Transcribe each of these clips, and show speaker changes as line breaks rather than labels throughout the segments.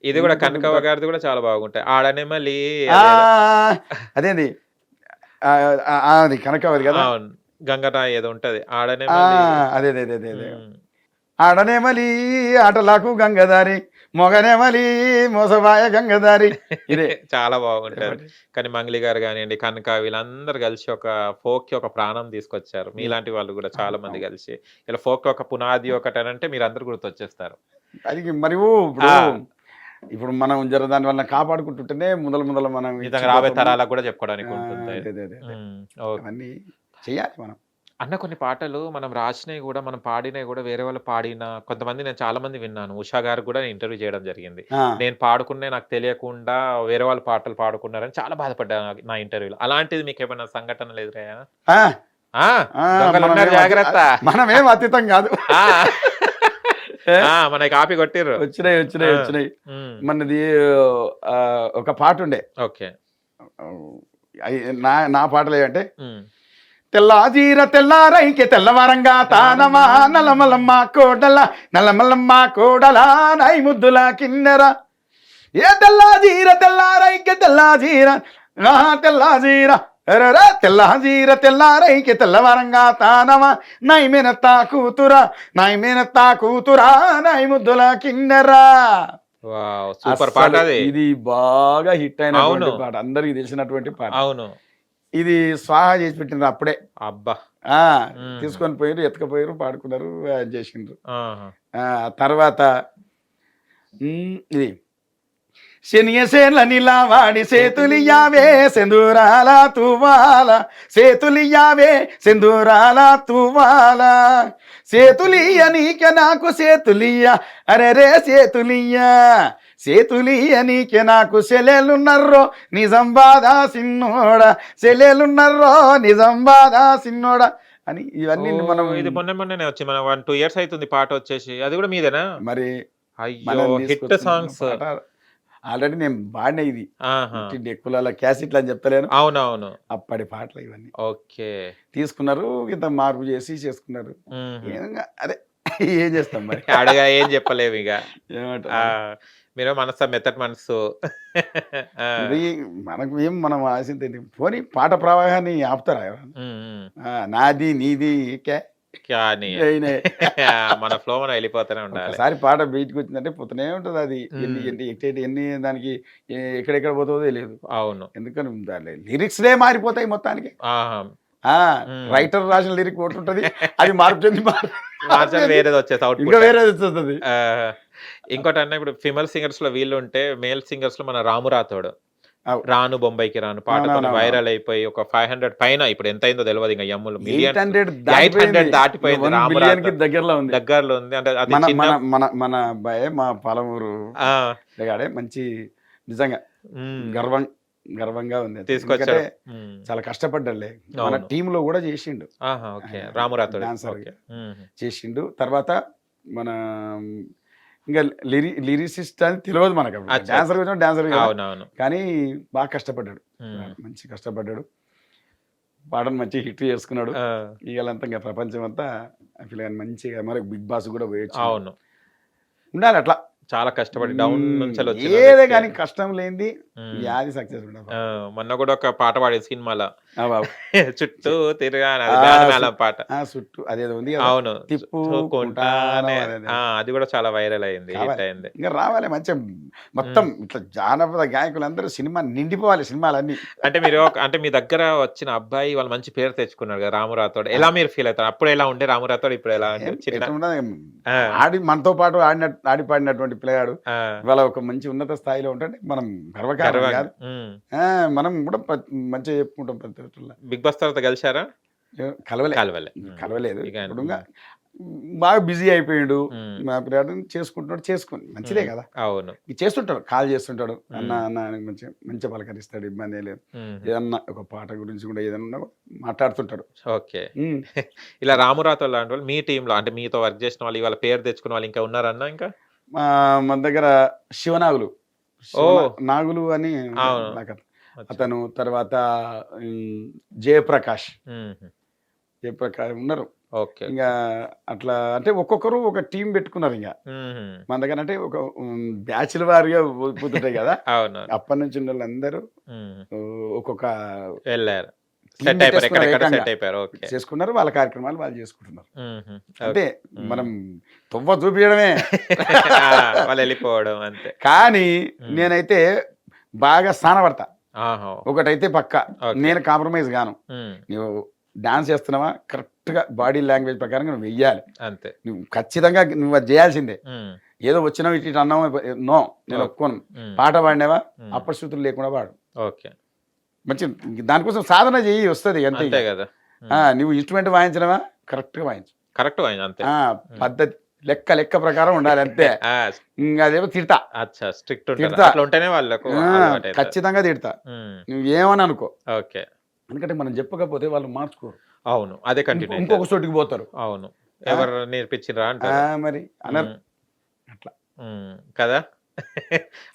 ఇది గూడా కనకవ్వ గారిది గూడా చాలా బాగుంటాయి. ఆడనెమలి
ఆ!
అదేదో
అదేంది అది కనకవది గదా!
అవును. గంగరాయి ఏదో ఉంటది.
ఆ!
ఆడనెమలి
అదే.
హ్మ్.
ఆడనెమలి ఆటలకు గంగదారి, మొగనెమలి మోసబాయ గంగదారి. ఇదే.
చాలా బాగుంటది.
చెప్పండి.
కానీ మంగ్లీ గారు గానియండి, కనక వీళ్ళందరూ కలిసి ఒక ఫోక్‌కి ఒక ప్రాణం తీసుకొచ్చారు.
హ్మ్.
మీలాంటి వాళ్ళు గూడా చాలా
అవును.
మంది
అవును.
కలిసి. ఇలా ఫోక్‌కి ఒక పునాది ఒకటనంటే మీరందరూ గుర్తొచ్చేస్తారు.
అది మరియు ఇప్పుడు,
ఆ!
ఇప్పుడు మనం దాని వలన కాపాడుకుంటుంటేనే ముందల మనం
నిజంగా రాబోయే
ఇచ్చిపోతాము.
తరాలకు గూడా చెప్పుకోవడానికి ఉంటుంది.
అదే.
హ్మ్. ఓకే.
అవన్నీ చెయ్యాలి మనం.
అన్న కొన్ని పాటలు మనం రాసినయి గూడా, మనం పాడినయి గూడా వేరే వాళ్ళు పాడిన కొంతమంది నేను చాలా మంది విన్నాను. ఉషా గారికి గూడా ఇంటర్వ్యూ చేయడం జరిగింది.
ఆ!
నేను పాడుకున్నయి నాకు తెలియకుండా వేరే వాళ్ళు పాటలు పాడుకున్నారని చాలా బాధపడ్డా నా ఇంటర్వ్యూలో. అలాంటిది మీకేమైనా సంఘటనలు ఎదురయ్యాయా?
ఆ!
ఆ!
ఆ!
దొంగలున్నారు జాగ్రత్త.
మనమేం అతీతం గాదు.
ఆ!
ఏ
ఆ! మనయి కాపీ కొట్టిర్రు. ఆ!
వచ్చినాయి.
హ్మ్.
మనది ఒక పాటుండే.
ఓకే.
అయి నా పాటలేవంటే
హ్మ్.
తెల్లాజీర తెల్లారైకే తెల్లవారంగా తానమా నలమలమ్మ కోడల నలమలమ్మ కోడల నై ముద్దుల కిన్నెర ఏ తెల్లారైకే తెల్లాజీర తెల్లాజీర తెల్లాజీర తెల్లారైకే తెల్లవారంగా తానమా నై మేనత్తా కూతురా నై ముద్దుల కిన్నెరా.
వావ్! సూపర్
అస్సలు
పాటది.
ఇది బాగా హిట్ అయినటువంటి
అవును.
పాట, అందరికి తెలిసినటువంటి పాట.
అవును.
ఇది స్వాహా చేసి పెట్టిండ్రు అప్పుడే.
అబ్బా!
ఆ!
హుహు.
తీసుకొని పోయిర్రు, ఎత్తుకుపోయిర్రు, పాడుకున్నారు, జేసిండ్రు.
ఆహా!
తర్వాత ఇది శనియసేన్ల నిలవాడి సేతులియావే సెందూరాల తువాల సేతులియావే సెందూరాల తువాల సేతులియ నీకె నాకు సేతులియ అరెరే సేతులియ నీకె నాకు సెలెలున్నర్రో నిజం బాధా సిన్నోడా సెలెలున్నర్రో నిజం బాధా సిన్నోడా అని ఇవన్నీ మనం
ఓహ్! ఇది మొన్ననే వచ్చింది. మన 1, 2 ఇయర్స్ అయితుంది పాటొచ్చేసి. అది గూడా మీదేనా?
మరి
అయ్యో!
మనం
హిట్
తీసుకొచ్చిన
సాంగ్స్.
పాట ఆల్రెడీ నేను పాడిన ఇది.
ఆహా!
పుట్టింటి ఎక్కువల క్యాసెట్లు అని చెప్తలేను.
అవునవును.
అప్పటి పాటలు ఇవన్నీ.
ఓకే.
తీసుకున్నారు, ఇంత మార్పు చేసి చేసుకున్నారు.
హుహు.
అదే ఏం చేస్తాం మరి.
అడగా ఏం చెప్పలేమిగ.
ఏమంటాం
ఆ!
మరి.
మీరు మెత్తటి మనసు. ఆ!
ఇది మనకు మనం ఆశించింది పోనీ పాట ప్రవాహాన్ని ఆపుతారా ఎవరన్నా?
హ్మ్. హ్మ్.
నాది నీది కే
కానీ
జైనే.
మన ఫ్లో మనం ఎళ్ళిపోతూనే ఉండాలి.
ఒక్కసారి పాట బయటికొచ్చిందంటే పోతూనే ఉంటది అది. ఎన్ని
హ్మ్.
ఎన్ని ఎన్ని దానికి ఎక్కడెక్కడ పోతదో తెలీదు.
అవును.
ఎందుకని దాని లిరిక్స్‌లే మారిపోతాయి మొత్తానికి.
ఆహా!
ఆ!
హ్మ్.
రైటర్ రాసిన లిరిక్ ఒకటుంటది. అది మార్పు చెంది మార్పు
మార్చాలి
చెంది
వేరేదొచ్చేది
ఇంకా
ఔట్‌పుట్.
వేరేదొచ్చేస్తది.
ఆ! ఇంకోటన్నా ఇప్పుడు ఫీమేల్ సింగర్స్‌లో వీళ్ళుంటే, మేల్ సింగర్స్‌లో మన 'రాము రాథోడ్.'
అవు
'రాను బొంబాయికి రాను' పాటతోని
అవునవునవునవును.
వైరల్ అయిపోయి ఒక 500 పైన ఇప్పుడు ఎంతయిందో తెలవదు ఇంక యమ్ములు మిలియన్స్
800
800
దాటిపోయింది. ఇంక
దాటిపోయింది
1
'రాము
బిలియన్‌కి
రాథోడ్.'
దగ్గరలో ఉంది.
దగ్గరలో ఉంది. అంటే అది
మన
చిన్న
మన మన మన అబ్బాయే మా పాలమూరు
ఆ!
పిల్లగాడే మంచి నిజంగా
హ్మ్.
గర్వం గర్వంగా ఉంది అది. ఎందుకంటే
తీసుకొచ్చాడు. హ్మ్.
చాలా కష్టపడ్డాడులే. మన
అవును.
టీమ్‌లో గూడా చేసిండు.
ఆహా! ఓకే. 'రాము రాథోడ్' ఓకే.
డాన్సర్‌గా
హుహు.
చేసిండు. తర్వాత మన ఇంగ లిరిసిస్ట్ అని తెలవదు మనకప్పుడు.
అచ్చా! అచ్చా!
డాన్సర్ కొంచెం డాన్సర్ గదా!
అవునవును.
కానీ బాగా కష్టపడ్డాడు.
హ్మ్.
మంచి కష్టపడ్డాడు. పాటను మంచిగా హిట్ చేసుకున్నాడు.
ఆ!
ఇయాలంతా ఇంగ ప్రపంచమంతా ఆ పిల్లగాడు మంచిగా మరి 'బిగ్ బాస్' గూడా పోయొచ్చిండు.
అవును.
ఉండాలట్లా.
చాలా కష్టపడి డౌన్ నుంచెలొచ్చిన
ఏదే
వ్యక్తి.
గాని కష్టం లేనిది
హ్మ్.
యాది సక్సెస్ ఉండదు
ఆ!
పాపం.
మొన్న గూడా ఒక పాట పాడిండు సినిమాల.
బాబు.
చుట్టూ
చె
తిరగాలి అది
ఆ!
బ్యాండ్
సు
మేళం పాట.
ఆ! చుట్టూ అదేదో ఉంది గదా!
అవును.
తిప్పుకుంటాను
చుట్టుకుంటానే
అదేదే.
ఆ! అది గూడా చాలా వైరల్ అయింది. హిట్
కావాలి.
అయింది.
ఇంగ రావాలి మంచిగా మొత్తం
హ్మ్.
ఇట్లా జానపద గాయకులందరూ సినిమా నిండిపోవాలి సినిమాలన్నీ.
అంటే మీరు అంటే మీ దగ్గర వచ్చిన అబ్బాయి వాళ్ళు మంచి పేరు తెచ్చుకున్నాడు గదా! 'రాము రాథోడ్.'
ఆ!
ఎలా మీరు ఫీల్ అవుతారు? అప్పుడెలా ఉండే 'రాము రాథోడ్' ఇప్పుడెలా ఉండు?
సేమ్
చిన్న
ఎట్లున్నది
ఆ!
ఆడి మనతో పాటు ఆడి పాడినటువంటి పిల్లగాడు
ఆ!
ఇవాళ ఒక మంచి ఉన్నత స్థాయిలో ఉంటంటే మనం గర్వకారణం
గర్వంగా.
గాదు.
హ్మ్.
ఆ! మనం గూడా మంచిగా చెప్పుకుంటాం ప్రతి ఒక్కళ్ళ.
'బిగ్ బాస్' తర్వాత కలిసారా?
కలవలే.
కలవలే. హ్మ్.
కలవలేదు.
ఇక
ఇప్పుడింగ
హ్మ్.
బాగా బిజీ అయిపోయిండు.
హ్మ్.
మా పిల్లాడు చేసుకుంటున్నాడు. చేసుకోని మంచిదే
హ్మ్.
గదా!
అవును.
ఇది చేస్తుంటాడు. కాల్ చేస్తుంటాడు. అన్న,
హ్మ్.
అన్న అని మంచిగా పలకరిస్తాడు. ఇబ్బందేం లేదు.
హుహు.
ఏదన్నా ఒక పాట గురించి కూడా ఏదన్నా మాట్లాడుతుంటాడు.
ఓకే.
హ్మ్.
ఇలా 'రాము రాథోడ్' లాంటి వాళ్ళు మీ టీమ్‌లో అంటే మీతో వర్క్ చేసిన వాళ్ళు ఇవాళ పేరు తెచ్చుకున్న వాళ్ళు ఇంకా ఉన్నారన్నా ఇంకా?
మన దగ్గర శివనాగులు.
ఓహ్!
నాగులు అని
అవును.
నాకు
అచ్చా!
అతను తర్వాత హ్మ్, జయప్రకాష్.
హుహు.
జయప్రకాష్ ఉన్నారు.
ఓకే.
ఇంకా అట్లా అంటే ఒక్కొక్కరు ఒక టీం పెట్టుకున్నారు ఇంకా
హుహు.
మన దగ్గర అంటే ఒక బ్యాచ్ల వారిగా పోతుంటాయి కదా
అవునవును.
అప్పటి నుంచి ఉన్న వాళ్ళందరూ
హ్మ్.
ఒక్కొక్క
వెళ్లారు.
టీం
సెట్ అయిపోయారు.
పెట్టేసుకున్నారు
ఎక్కడెక్కడ
ఏకంగా
సెట్ అయిపోయారు. ఓకే.
చేసుకున్నారు వాళ్ళ కార్యక్రమాలు వాళ్ళు చేసుకుంటున్నారు
హుహు.
అంటే
ఓకే. హ్మ్.
మనం తువ్వ చూపించడమే
ఆ! వాళ్ళెళ్ళిపోవడం అంతే.
కానీ
హ్మ్.
నేనైతే బాగా స్థానపడతా
ఆహా!
ఒకటైతే పక్క
ఓకే.
నేను కాంప్రమైజ్ గాను
హ్మ్.
నువ్వు డాన్స్ చేస్తున్నావా కరెక్ట్గా బాడీ లాంగ్వేజ్ ప్రకారంగా నువ్వు వెయ్యాలి
అంతే.
నువ్వు ఖచ్చితంగా నువ్వు అది చేయాల్సిందే
హ్మ్.
ఏదో వచ్చినావు ఇటు అన్నావు నో నేను
ఓకే.
ఒప్పుకోను
హ్మ్.
పాట పాడినావా
హ్మ్.
అపశృతులు లేకుండా పాడు
ఓకే.
మంచి దానికోసం సాధన చెయ్యి వస్తుంది అంతే
అంతే
ఇక.
గదా! హ్మ్.
నువ్వు ఇన్స్ట్రుమెంట్ వాయించినవా కరెక్ట్గా వాయించు
కరెక్ట్ వైన్ అంతే. హ్మ్.
పద్ధతి లెక్క ప్రకారం ఉండాలి అంతే
ఆ!
అదేమో తిడతా
అచ్చా! స్ట్రిక్ట్ ఉంటారు.
తిడతా
అట్లా ఉంటేనే వాళ్ళకు అలవాటైతది.
ఖచ్చితంగా తిడతా
హ్మ్.
నువ్వేమని అనుకో
ఓకే.
ఎందుకంటే మనం చెప్పకపోతే వాళ్ళు మార్చుకోరు
అవును. అదే కంటిన్యూ అయితది.
ఇంకొక చోటికి పోతారు
అవును.
ఆ,
ఎవరు నేర్పించిర్రా అంటారు.
మరి అనరు
హ్మ్.
అట్లా
హ్మ్. కదా!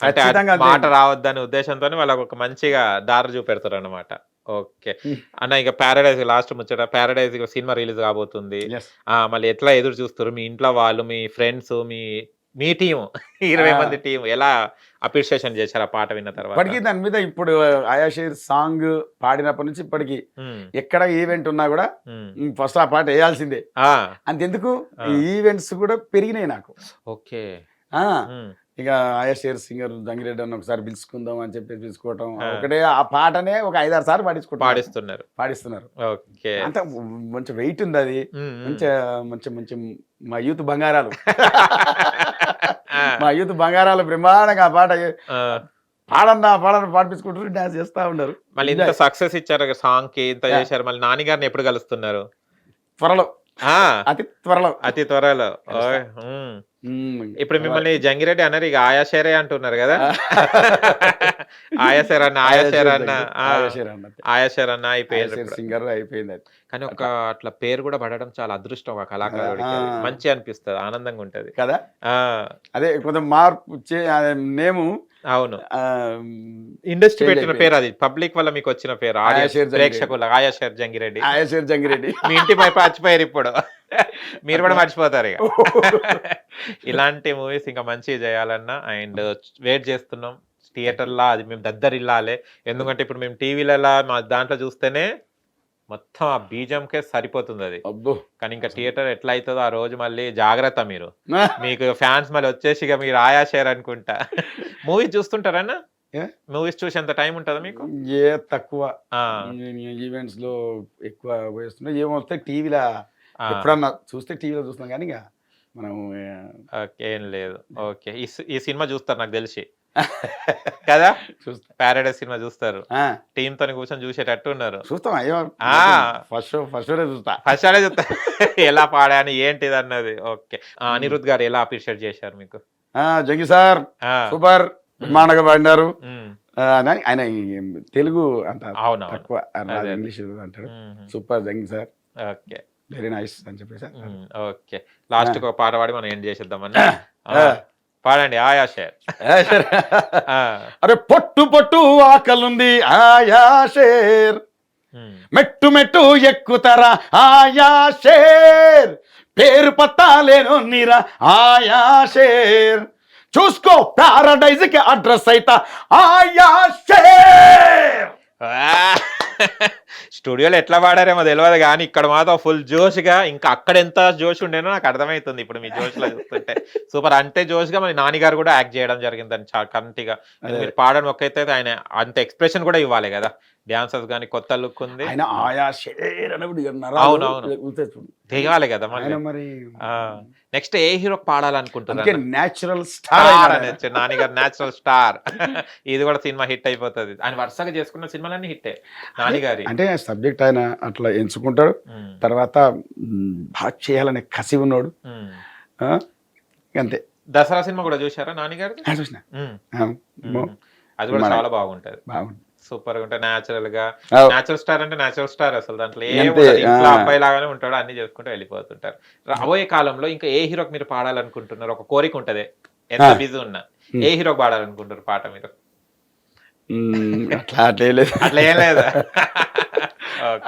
అంటే
ఖచ్చితంగా అంతే
మాట
అండి.
రావద్దనే ఉద్దేశంతోని వాళ్ళకొక మంచిగా దారి చూపెడతారనమాట. ఓకే. అన్న ఇక 'పారడైజ్' లాస్ట్ ముచ్చట 'పారడైజ్' ఇగ సినిమా రిలీజ్ కాబోతుంది.
ఎస్
మళ్ళీ ఎట్లా ఎదురు చూస్తుర్రు? మీ ఇంట్లో వాళ్ళు, మీ ఫ్రెండ్స్, మీ టీము 20 మంది టీమ్ ఎలా అప్రిషియేషన్ చేశారు ఆ పాట విన్న తర్వాత?
ఇప్పటికీ దాని మీద ఇప్పుడు ఆయాషీర్ సాంగ్ పాడినప్పటి నుంచి ఇప్పటికి
హ్మ్.
ఎక్కడ ఈవెంట్ ఉన్నా కూడా
హ్మ్.
ఫస్ట్ ఆ పాట వేయాల్సిందే
ఆ!
అంతెందుకు
ఆ!
ఈవెంట్స్ కూడా పెరిగినాయి నాకు
ఓకే.
ఆ
హ్మ్.
ఇక ఆయాషేర్ సింగర్ జంగిరెడ్డి అని ఒకసారి పిలుచుకుందాం అని చెప్పి పిలుచుకోవటం
ఆ!
ఒకటే ఆ పాటనే ఒక 5-6 సార్లు పాడించుకుంటున్నారు
పాడిస్తున్నారు.
పాడిస్తున్నారు
ఓకే.
అంత మంచి వెయిట్ ఉంది అది
హ్మ్. హ్మ్.
మంచి మంచి మంచి మా యూత్ బంగారాలు
ఆ!
మా యూత్ బంగారాలు బ్రహ్మాండంగా ఆ పాట
ఆ!
పాడన్నా పాడన్నా పాడిపించుకుంటారు డాన్స్ చేస్తా ఉన్నారు
మళ్ళీ ఇంత
ఎంజాయ్
సక్సెస్ ఇచ్చారు సాంగ్‌కి ఇంత
యా
చేశారు. మళ్ళీ నాని గారిని ఎప్పుడు కలుస్తున్నారు?
త్వరలో
ఆ!
అతి త్వరలో
అతి త్వరలో.
కలుస్తా
ఓయ్! హ్మ్.
ఉమ్,
ఇప్పుడు
త్వరలో.
మిమ్మల్ని జంగిరెడ్డి అనరు ఇగ ఆయాషేరే అంటున్నారు గదా!
ఆ,
ఆయాషేర్ అన్న, ఆయాషేర్
ఆయాషేర్
అన్న.
దగ్గర
ఆ!
ఆయాషేర్ అన్నట్టు
ఆయాషేర్ అన్న
ఆయాషేర్
అయిపోయిండ్రిప్పుడు.
సింగర్ అయిపోయింది అది
కానీ ఒక
అట్లా
అట్లా పేరు గూడా పడడం చాలా అదృష్టం ఆ
ఆ,
కళాకారుడికి అది. మంచిగా అనిపిస్తది. ఆనందంగుంటది.
కదా
ఆ!
అదే కొంచెం మార్పు నేము
అవును. ఇండస్ట్రీ
చేంజ్
పెట్టిన
అయిపోయింది
పేరది. పబ్లిక్ వల్ల మీకొచ్చిన పేరు. ఆడియన్స్
ఆయాషేర్ జంగిరెడ్డి
ప్రేక్షకుల ఆయాషేర్ జంగిరెడ్డి.
ఆయాషేర్ జంగిరెడ్డి
మీ ఇంటి వైపు మర్చిపోయారిప్పుడు. మీరు గూడా
అట్లా
మర్చిపోతారిగ. ఇలాంటి మూవీస్ ఇంకా మంచిగా జేయాలన్నా అండ్ వెయిట్ జేస్తున్నాం. థియేటర్‌లా అది మేము దద్దరిల్లాలే. ఎందుకంటే ఇప్పుడు మేము టీవీలలా మా దాంట్లో జూస్తేనే మొత్తం ఆ బీజంకే సరిపోతుందది.
అబ్బో
కానీ ఇంకా
అసలు
థియేటర్ ఎట్లా అయితదో ఆ రోజు మళ్ళీ జాగ్రత్త మీరు.
ఆ,
మీకు ఫ్యాన్స్ మళ్ళీ వచ్చేసి ఇగ మీరు ఆయాషేర్ అనుకుంటా. మూవీస్ చూస్తుంటారన్నా?
ఏ?
మూవీస్ చూసేంత టైం ఉంటదా మీకు?
ఏ తక్కువ
ఆ!
ఈవెంట్స్ లో ఎక్కువ పోయిస్తున్నా ఏమొస్తే టీవీలో
ఆ!
ఎప్పుడన్నా చూస్తే టీవీలో చూస్తున్నాం కానీ ఇక మనం
ఓకే. ఏం లేదు. ఓకే. ఈ సినిమా జూస్తారు నాకు దెలిసి. కదా!
చూస్తాం
'పారడైజ్' సినిమా జూస్తారు.
ఆ,
టీమ్‌తోని కూర్చొని జూసేటట్టు ఉన్నారు.
చూస్తాం అయ్యో
ఆ!
ఫస్ట్ షోనే చూస్తా
ఫస్ట్ సారే జూత్తా. ఎలా పాడాను ఏంటిదన్నది. ఓకే.
ఉమ్.
అనిరుద్ గారు ఎలా అప్రిషియేట్ జేశారు మీకు?
జంగి సార్
ఆ!
సూపర్
హ్మ్.
బ్రహ్మాండంగా పాడినారు
హ్మ్.
అని ఆయన ఈ తెలుగు అంత
అవునవును.
తక్కువ
అదే. అదే.
ఇంగ్లీష్ అంటాడు
హుహు.
సూపర్ జంగి సార్
ఓకే.
వెరీ నైస్ అని చెప్పేసి అన్నారు.
హ్మ్. ఓకే.
ఆ,
లాస్ట్‌కి ఒక పాట పాడి మనం ఎండ్ చేసేద్దామన్నా. ఆ!
ఆ,
పాడండి 'ఆయా షేర్'.
సరే.
ఆ!
అరే పొట్టు పొట్టు ఆకలుంది ఆయా షేర్
హ్మ్.
మెట్టు మెట్టు ఎక్కుతరా ఆయా షేర్ పేరు పత్తాలేను నీరా ఆయా షేర్ చూసుకో పారడైజ్ కి అడ్రస్ అయితా ఆయా షేర్
ఆ! స్టూడియోలో ఎట్లా పాడారేమో తెలవదు గానీ, ఇక్కడ మాత్రం ఫుల్ జోష్‌గా ఇంకా అక్కడెంత జోష్ ఉండేనో నాకు అర్థమైతుంది ఇప్పుడు మీ జోష్‌లో చూస్తుంటే. సూపర్ అంతే జోష్‌గా మరి 'నాని' గారు కూడా యాక్ట్ చేయడం జరిగిందని కంటిగా.
అదే
మీరు పాడడం ఒక ఎత్తైతే ఆయన అంత ఎక్స్‌ప్రెషన్ కూడా ఇవ్వాలి గదా! డాన్సర్స్ గాని కొత్త లుక్ ఉంది.
ఆయన ఆయా షేర్ అన్నప్పుడు ఇక నరాలు
అవునవును.
ఉరుకుతాయి చూడు.
తెగాలి గదా!
ఆయన
మళ్ళీ.
మరి
ఆ! నెక్స్ట్ ఏ హీరోకి
అందుకే
పాడాలనుకుంటురన్న?
న్యాచురల్ స్టార్
స్టార్
అయినాడు ఆయన
అనొచ్చు. 'నాని' గారు నేచురల్ స్టార్. ఇది కూడా సినిమా హిట్ అయిపోతది. ఆయన వరుసగా చేసుకున్న సినిమాలన్నీ హిట్టే.
అదే
'నాని' గారి.
అంటే సబ్జెక్ట్ ఆయన అట్లా ఎంచుకుంటాడు
హ్మ్.
తర్వాత బాగా చేయాలనే కసి ఉన్నాడు
హ్మ్.
ఆ, అంతే
'దసరా' సినిమా కూడా చూసారా 'నాని' గారిది?
చూసిన
హ్మ్.
ఆ,
హుహు. అది కూడా
మన
చాలా బాగుంటది.
బాగుంది
సూపర్‌గా ఉంటది నేచురల్‌గా.
అవ్.
నేచురల్ స్టార్ అంటే నేచురల్ స్టార్ అసలు దాంట్లో
అంతే
ఏముండదు. ఇంట్లో అబ్బాయిలాగానే ఉంటాడు. అన్నీ చేసుకుంటూ వెళ్ళిపోతుంటారు. రాబోయే కాలంలో ఇంకా ఏ హీరోకి మీరు పాడాలనుకుంటున్నారు? ఒక కోరిక ఉంటది. ఎంత బిజీ ఉన్నా. ఏ
ఉమ్.
హీరోకి పాడాలనుకుంటారు పాట మీరు?
అట్లా ఏం లేదు.
అట్లా ఏం లేదా?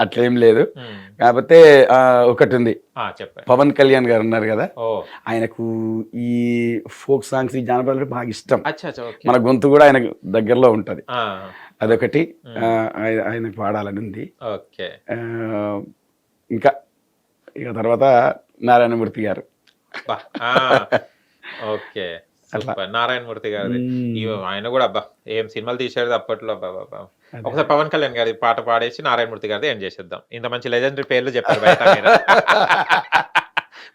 అట్లా ఏం లేదు. కాకపోతే ఒకటి ఉంది,
చెప్పండి.
పవన్ కళ్యాణ్ గారు ఉన్నారు కదా,
ఓ
ఆయనకు ఈ ఫోక్ సాంగ్స్, ఈ జానపదాలు బాగా ఇష్టం.
అచ్చా అచ్చా, ఓకే.
మన గొంతు కూడా ఆయనకు దగ్గరలో ఉంటది.
ఆ,
అదొకటి ఆయన పాడాలని ఉంది.
ఓకే.
ఇంకా ఇక తర్వాత నారాయణమూర్తి గారు.
అబ్బా, ఓకే. సూపర్. నారాయణమూర్తి గారి ఆయన కూడా అబ్బా ఏం సినిమాలు తీసాడు అప్పట్లో. అబ్బా ఒకసారి పవన్ కళ్యాణ్ గారి పాట పాడేసి నారాయణమూర్తి గారిది ఎండ్ చేసేద్దాం. ఇంత మంచి లెజెండరీ పేర్లు చెప్పారు బయట మీరు.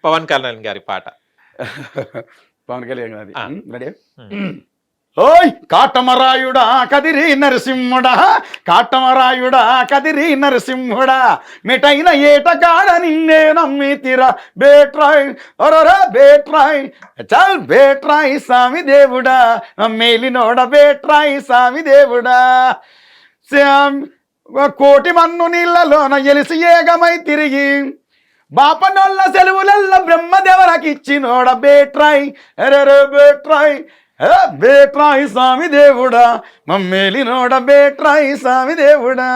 పవన్ కళ్యాణ్ గారి పాట.
పవన్ కళ్యాణ్ గారి రెడీ. ఓయ్ కాటమరాయుడా కదిరి నరసింహుడా, కాటమరాయుడా కదిరి నరసింహుడా, మిటైన ఏటగాడ నిన్నే నమ్మితిరా బేట్రాయ్ ఒరరా బేట్రాయ్, చల్ బేట్రాయ్ స్వామి దేవుడా, మేలినోడ బేట్రాయ్ స్వామి దేవుడా, కోటి మన్ను నీళ్లలోన ఎలిసి ఏగమై తిరిగి బాపనొల్ల సెలవులల్ల బ్రహ్మదేవరకిచ్చినోడ బేట్రాయ్ ఎరరే బేట్రాయ్, బేట్రాయి స్వామి దేవుడా, మమ్మేలినోడ బేట్రాయి స్వామి దేవుడా.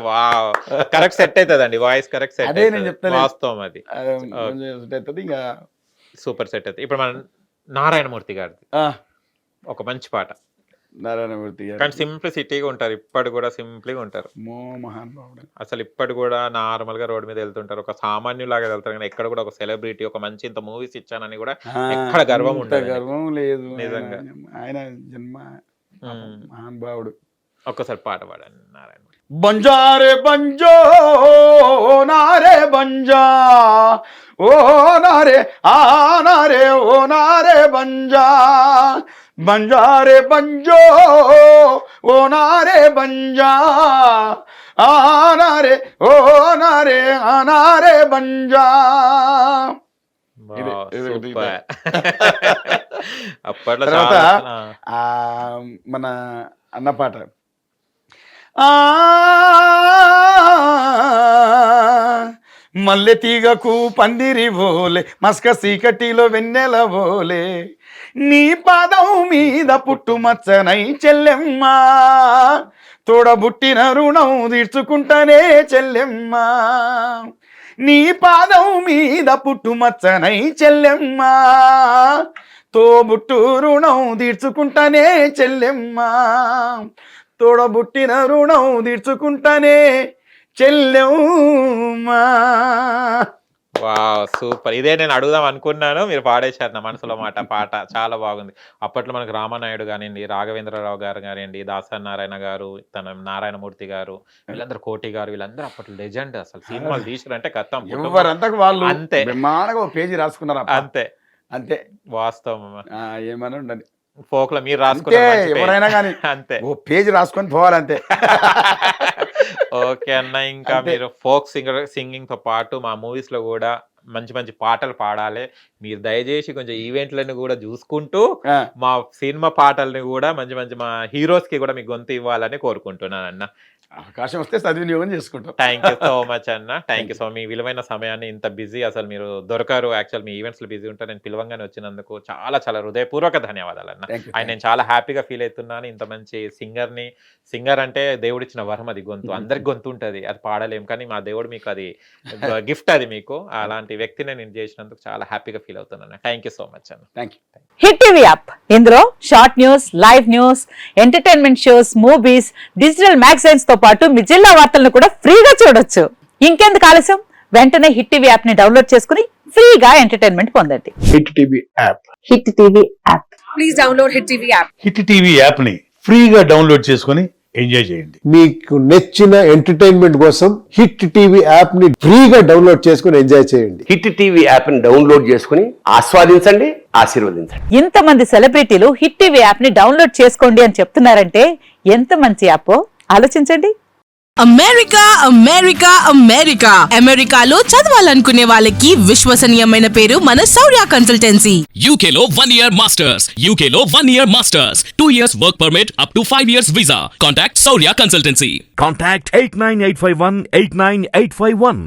వావ్, కరెక్ట్ సెట్ అవుతుందండి వాయిస్, కరెక్ట్ సెట్.
అదే నేను చెప్తాను,
వాస్తవం అది.
ఇంకా
సూపర్ సెట్ అవుతుంది. ఇప్పుడు మన నారాయణమూర్తి గారిది ఒక మంచి పాట.
నారాయణమూర్తి గారు
కానీ సింప్లిసిటీగా ఉంటారు, ఇప్పటి కూడా సింప్లీగా ఉంటారు.
మహానుభావుడు.
అసలు ఇప్పటి కూడా నార్మల్ గా రోడ్ మీద వెళ్తుంటారు, ఒక సామాన్యులాగా వెళ్తారు. కానీ ఎక్కడ కూడా ఒక సెలబ్రిటీ, ఒక మంచి ఇంత మూవీస్ ఇచ్చానని కూడా ఎక్కడ గర్వం ఉంటుంది.
గర్వం లేదు
నిజంగా.
ఆయన జన్మ మహానుభావుడు.
ఒక్కసారి పాట పాడండి నారాయణ.
బంజారే బంజో నారే బంజా, ఓ నారే ఆ నారే ఓ నారే బంజా, బంజారే బంజో ఓ నారే బంజా, ఆ నారే ఓ నారే ఆ నారే బంజా.
అప్పట్లో
తర్వాత మన అన్న పాట, మల్లె తీగకు పందిరి ఓలే, మస్క సీకటిలో వెన్నెల ఓలే, నీ పాదం మీద పుట్టుమచ్చనై చెల్లెమ్మ, తోడబుట్టిన రుణం తీర్చుకుంటానే చెల్లెమ్మ, నీ పాదం మీద పుట్టుమచ్చనై చెల్లెమ్మ, తోబుట్టు రుణం తీర్చుకుంటానే చెల్లెమ్మ, తోడబుట్టిన రుణం తీర్చుకుంటానే చెల్లెమ్మా.
Wow, super. ఇదే నేను అడుగుదాం అనుకున్నాను, మీరు పాడేశారు నా మనసులో మాట. పాట చాలా బాగుంది. అప్పట్లో మనకు రామానాయుడు కానివ్వండి, రాఘవేంద్రరావు గారు కానివ్వండి, దాసనారాయణ గారు, తన నారాయణమూర్తి గారు, వీళ్ళందరూ కోటి గారు, వీళ్ళందరూ అప్పట్లో లెజెండ్. అసలు సినిమాలు తీసారంటే కథం
ఎవరంతా వాళ్ళు
అంతే,
బ్రహ్మాండంగా పేజీ రాసుకున్నారు.
అంతే
అంతే
వాస్తవం.
ఏమని ఉండండి
ఫోక్ లో మీరు రాసుకుంటే
ఎవరైనా కానీ
అంతే,
ఓ పేజీ రాసుకొని పోవాలంతే.
ఓకే అన్న, ఇంకా మీరు ఫోక్ సింగింగ్ తో పాటు మా మూవీస్ లో కూడా మంచి మంచి పాటలు పాడాలి. మీరు దయచేసి కొంచెం ఈవెంట్లను కూడా చూసుకుంటూ మా సినిమా పాటల్ని కూడా మంచి మంచి మా హీరోస్ కి కూడా మీకు గొంతు ఇవ్వాలని కోరుకుంటున్నాను అన్న.
అవకాశం వస్తే సద్వినియోగం చేసుకుంటాం.
థ్యాంక్ యూ సో మచ్ అన్న. Thank you so. మీ విలువైన సమయాన్ని, ఇంత బిజీ అసలు మీరు దొరకారు. యాక్చువల్ మీ ఈవెంట్స్ లో బిజీ ఉంటారు, నేను పిలవంగానే వచ్చినందుకు చాలా చాలా హృదయపూర్వక ధన్యవాదాలు అన్న. ఆయన నేను చాలా హ్యాపీగా ఫీల్ అవుతున్నాను. ఇంత మంచి సింగర్ అంటే దేవుడిచ్చిన వరం, అది గొంతు. అందరికి గొంతు ఉంటుంది, అది పాడలేం, కానీ మా దేవుడు మీకు అది గిఫ్ట్, అది మీకు. అలాంటి వ్యక్తిని నేను చేసినందుకు చాలా హ్యాపీగా ఫీల్ అవుతున్నాను. థ్యాంక్ యూ సో మచ్ అన్న.
Thank you.
Hit TV app, ఇందులో short news, live news, entertainment shows, movies, digital magazines తో పాటు మీ జిల్లా వార్తలను కూడా ఫ్రీగా చూడొచ్చు. ఇంకెందుకు ఆలస్యం, వెంటనే హిట్ టీవీ యాప్ ని డౌన్లోడ్ చేసుకుని ఫ్రీగా ఎంటర్టైన్మెంట్ పొందండి.
Hit TV app,
hit TV app,
please download hit TV app.
Hit TV app ని ఫ్రీగా డౌన్లోడ్ చేసుకుని ఎంజాయ్ చేయండి. మీకు నచ్చిన ఎంటర్టైన్మెంట్ కోసం హిట్ టీవీ యాప్ ని ఫ్రీగా డౌన్లోడ్ చేసుకుని ఎంజాయ్ చేయండి.
హిట్ టీవీ యాప్ ని డౌన్లోడ్ చేసుకుని ఆస్వాదించండి, ఆశీర్వదించండి.
ఇంతమంది సెలబ్రిటీలు హిట్ టీవీ యాప్ ని డౌన్లోడ్ చేసుకోండి అని చెప్తున్నారంటే ఎంత మంచి యాప్ ఆలోచించండి.
అమెరికా అమెరికా అమెరికా అమెరికాలో చదవాలనుకునే వాళ్ళకి విశ్వసనీయమైన పేరు మన శౌర్య కన్సల్టెన్సీ.
UK లో 1 year masters, UK లో 1 year masters, 2 years work permit up to 5 years visa. Contact Saurya Consultancy.
Contact 89851 89851.